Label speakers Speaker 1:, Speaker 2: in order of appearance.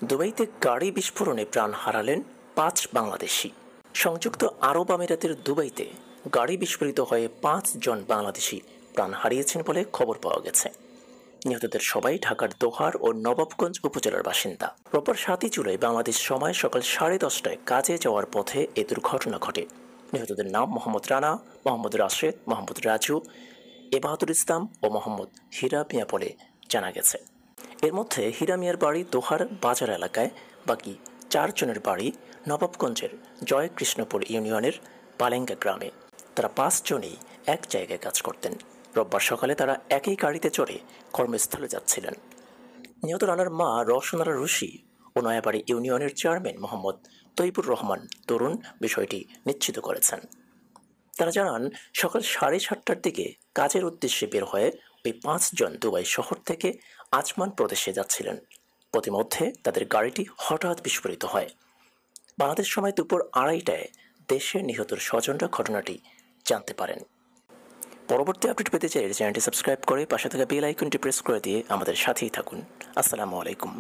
Speaker 1: দুবাইতে গাড়ি বিস্ফোরণে প্রাণ হারালেন ৫ বাংলাদেশি। সংযুক্ত আরব আমিরাতের দুবাইতে গাড়ি বিস্ফোরিত হয়ে ৫ জন বাংলাদেশি প্রাণ হারিয়েছেন বলে খবর পাওয়া গেছে। নিহতদের সবাই ঢাকার দোহার ও নবাবগঞ্জ উপজেলার বাসিন্দা। রোববার ৭ জুলাই বাংলাদেশ সময় সকাল 10:30টায় কাজে যাওয়ার পথে এ দুর্ঘটনা ঘটে। নিহতদের নাম মোহাম্মদ রানা, মোহাম্মদ রাশেদ, মোহাম্মদ রাজু, এবাহাদুল ইসলাম ও মোহাম্মদ হীরা মিয়া বলে জানা গেছে। এর মধ্যে হীরা মিয়ার বাড়ি দোহার বাজার এলাকায়, বাকি ৪ জনের বাড়ি নবাবগঞ্জের জয়কৃষ্ণপুর ইউনিয়নের পালেঙ্গা গ্রামে। তারা ৫ জনই এক জায়গায় কাজ করতেন। রোববার সকালে তারা একই গাড়িতে চড়ে কর্মস্থলে যাচ্ছিলেন। নিহত রানার মা রওশনারা রুশি ও নয়াবাড়ি ইউনিয়নের চেয়ারম্যান মোহাম্মদ তৈবুর রহমান তরুণ বিষয়টি নিশ্চিত করেছেন। তারা জানান, সকাল 7:30টার দিকে কাজের উদ্দেশ্যে বের হয়ে ওই ৫ জন দুবাই শহর থেকে আজমান প্রদেশে যাচ্ছিলেন। পথিমধ্যে তাদের গাড়িটি হঠাৎ বিস্ফোরিত হয়। বাংলাদেশ সময় দুপুর 2:30টায় দেশের নিহতর স্বজনরা ঘটনাটি জানতে পারেন। পরবর্তী আপডেট পেতে চাইলে চ্যানেলটি সাবস্ক্রাইব করে পাশে থাকা বেল আইকনটি প্রেস করে দিয়ে আমাদের সাথেই থাকুন। আসসালামু আলাইকুম।